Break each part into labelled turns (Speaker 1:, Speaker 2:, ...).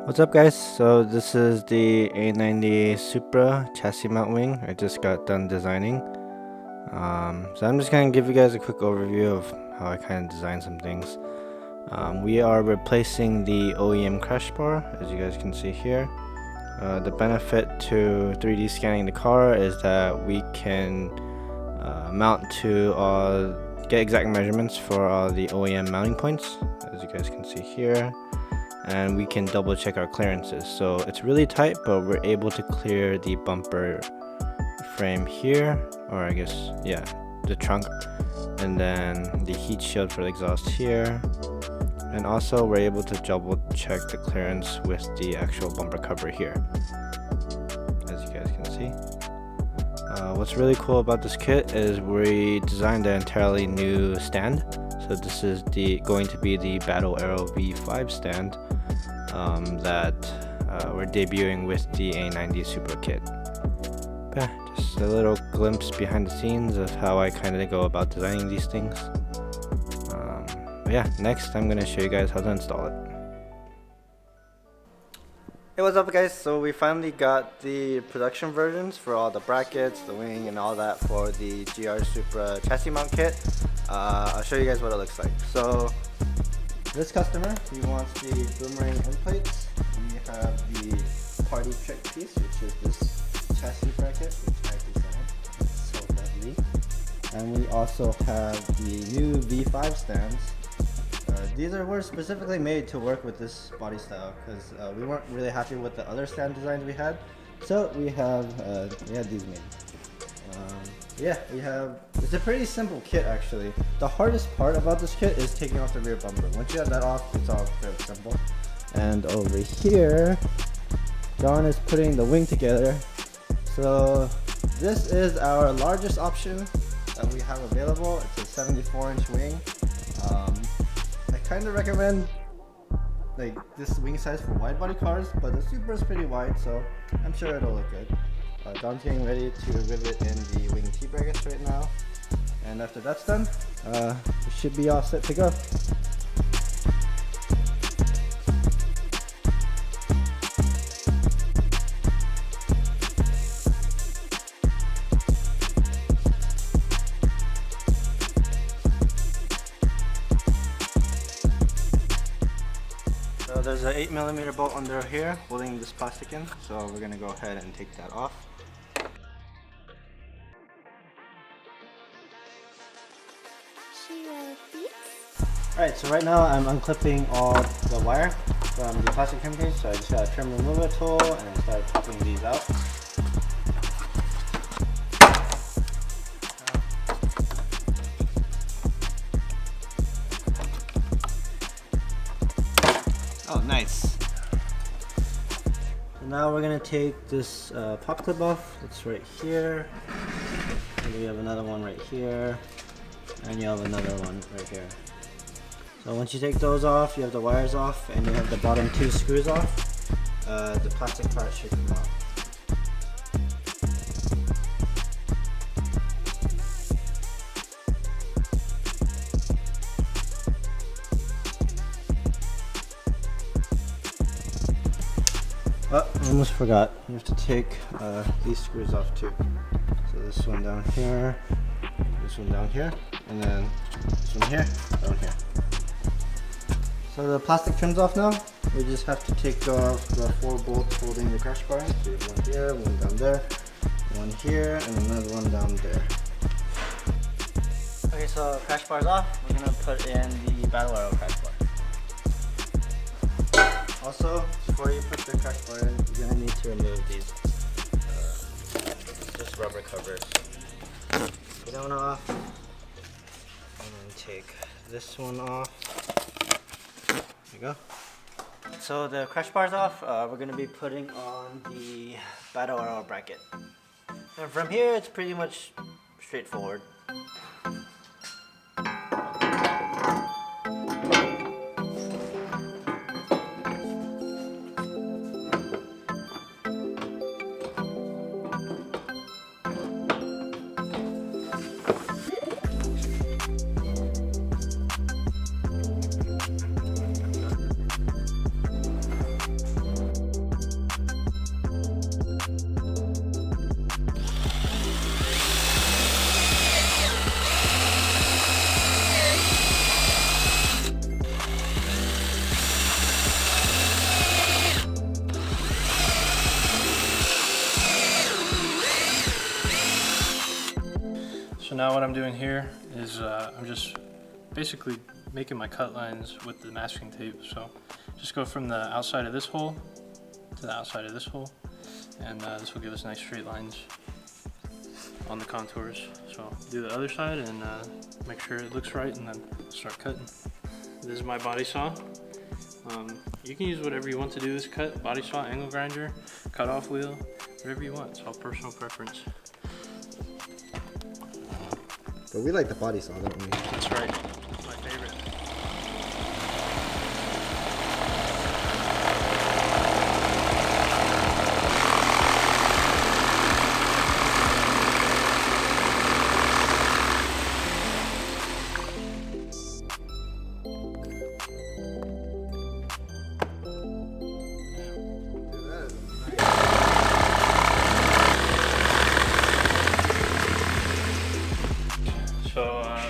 Speaker 1: What's up guys? So this is the A90 Supra chassis mount wing I just got done designing. So I'm just going to give you guys a quick overview of how I kind of designed some things. We are replacing the OEM crash bar, as you guys can see here. The benefit to 3D scanning the car is that we can mount to get exact measurements for all the OEM mounting points, as you guys can see here. And we can double check our clearances. So it's really tight, but we're able to clear the bumper frame here, or I guess, yeah, the trunk, and then the heat shield for the exhaust here. And also we're able to double check the clearance with the actual bumper cover here, as you guys can see. What's really cool about this kit is we designed an entirely new stand. So this is going to be the Battle Aero V5 stand that we're debuting with the A90 Supra kit. Yeah, just a little glimpse behind the scenes of how I kind of go about designing these things. But yeah, next I'm going to show you guys how to install it. Hey, what's up guys? So we finally got the production versions for all the brackets, the wing, and all that for the GR Supra chassis mount kit. I'll show you guys what it looks like. So this customer, he wants the boomerang end plates. We have the party trick piece, which is this chassis bracket, which I designed. It's so lovely. And we also have the new V5 stands. These were specifically made to work with this body style because we weren't really happy with the other stand designs we had. So we had these made. It's a pretty simple kit actually. The hardest part about this kit is taking off the rear bumper. Once you have that off, it's all fairly simple. And over here, John is putting the wing together. So this is our largest option that we have available. It's a 74-inch wing. I kind of recommend like this wing size for wide body cars, but the Supra is pretty wide, so I'm sure it'll look good. John's getting ready to rivet in the wing T-brackets right now, and after that's done, we should be all set to go. So there's an 8mm bolt under here holding this plastic in, so we're going to go ahead and take that off. Alright, so right now I'm unclipping all the wire from the plastic trim case, so I just got a trim remover tool and I started popping these out. Oh, nice. So now we're going to take this pop clip off. It's right here. And we have another one right here. And you have another one right here. So once you take those off, you have the wires off, and you have the bottom two screws off. The plastic part should come off. Oh, I almost forgot. You have to take these screws off too. So this one down here, this one down here, and then this one here, down here. So the plastic trim's off now. We just have to take off the 4 bolts holding the crash bar. So you have one here, one down there, one here, and another one down there. Okay, so crash bar's off. We're gonna put in the Battle Aero crash bar. Also, before you put the crash bar in, you're gonna need to remove these just rubber covers. Get that one off, and then take this one off. There you go. So the crash bar's off. We're going to be putting on the Battle Aero bracket. And from here, it's pretty much straightforward.
Speaker 2: now what I'm doing here is I'm just basically making my cut lines with the masking tape. So just go from the outside of this hole to the outside of this hole, and this will give us nice straight lines on the contours. So do the other side and make sure it looks right, and then start cutting. This is my body saw. You can use whatever you want to do this cut: body saw, angle grinder, cut off wheel, whatever you want. It's all personal preference.
Speaker 1: But we like the body saw, don't we?
Speaker 2: That's right. It's my favorite.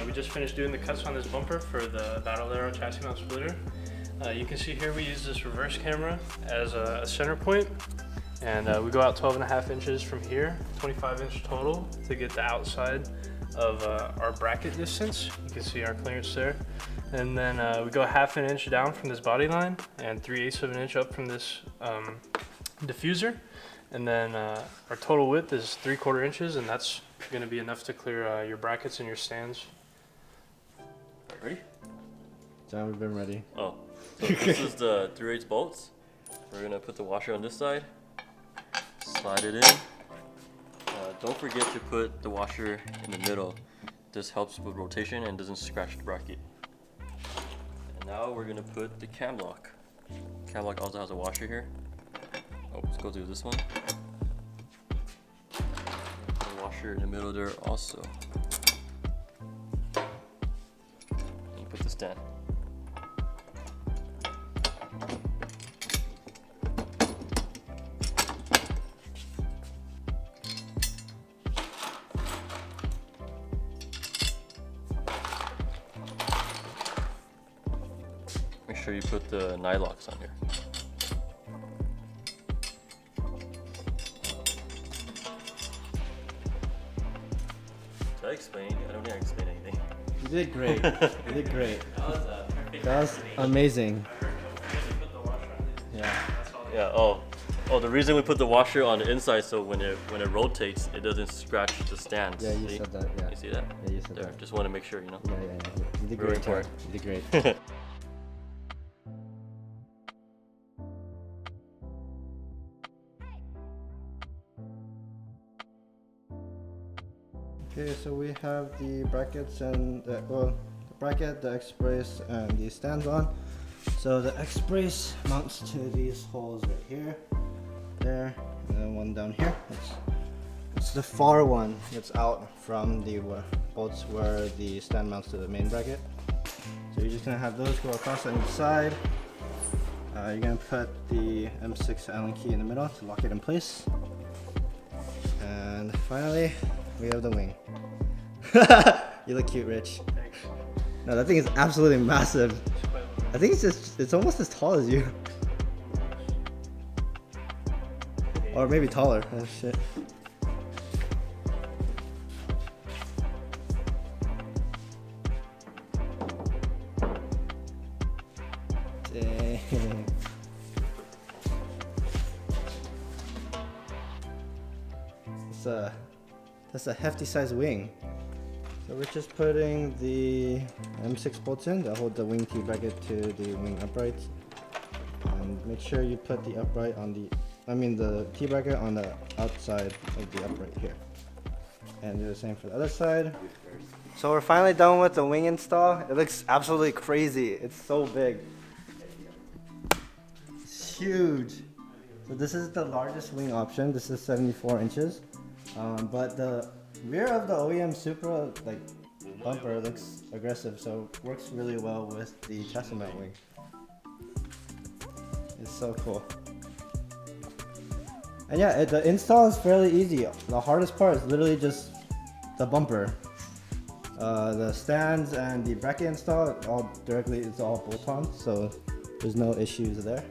Speaker 2: We just finished doing the cuts on this bumper for the Aero chassis mount splitter. You can see here we use this reverse camera as a center point, and we go out 12.5 inches from here, 25 inch total, to get the outside of our bracket distance. You can see our clearance there. And then we go 1/2 inch down from this body line and 3/8 of an inch up from this diffuser. And then our total width is 3/4 inches, and that's going to be enough to clear your brackets and your stands.
Speaker 3: Ready?
Speaker 1: John, we've been ready.
Speaker 3: Oh, so this is the 3/8 bolts. We're gonna put the washer on this side, slide it in. Don't forget to put the washer in the middle. This helps with rotation and doesn't scratch the bracket. And now we're gonna put the cam lock. Cam lock also has a washer here. Oh, let's go through this one. The washer in the middle there also. Put the stand. Make sure you put the nylocks on here. Did I explain? I don't think I explained anything.
Speaker 1: You did great. You did great. That was amazing. Yeah.
Speaker 3: Yeah. Oh, the reason we put the washer on the inside so when it rotates, it doesn't scratch the stands.
Speaker 1: Yeah, you
Speaker 3: see?
Speaker 1: said that. Yeah.
Speaker 3: You see that?
Speaker 1: Yeah, you said
Speaker 3: there.
Speaker 1: that.
Speaker 3: Just want to make sure, you know.
Speaker 1: Yeah. You did
Speaker 3: Very
Speaker 1: great. John.
Speaker 3: important.
Speaker 1: You did great. Okay, so we have the brackets and the bracket, the X brace, and the stands on. So the X brace mounts to these holes right here, there, and then one down here. It's the far one that's out from the bolts where the stand mounts to the main bracket. So you're just gonna have those go across on each side. You're gonna put the M6 Allen key in the middle to lock it in place. And finally, we have the wing. You look cute, Rich.
Speaker 2: Thanks.
Speaker 1: No, that thing is absolutely massive. I think it's almost as tall as you. Or maybe taller. Oh shit. Dang. That's a hefty size wing. So we're just putting the M6 bolts in that hold the wing T-bracket to the wing uprights. And make sure you put the upright on the T-bracket on the outside of the upright here. And do the same for the other side. So we're finally done with the wing install. It looks absolutely crazy. It's so big. It's huge. So this is the largest wing option. This is 74 inches. But the rear of the OEM Supra bumper looks aggressive, so works really well with the chassis mount wing. It's so cool. And yeah, the install is fairly easy. The hardest part is literally just the bumper. The stands and the bracket install, it's all bolt-on, so there's no issues there.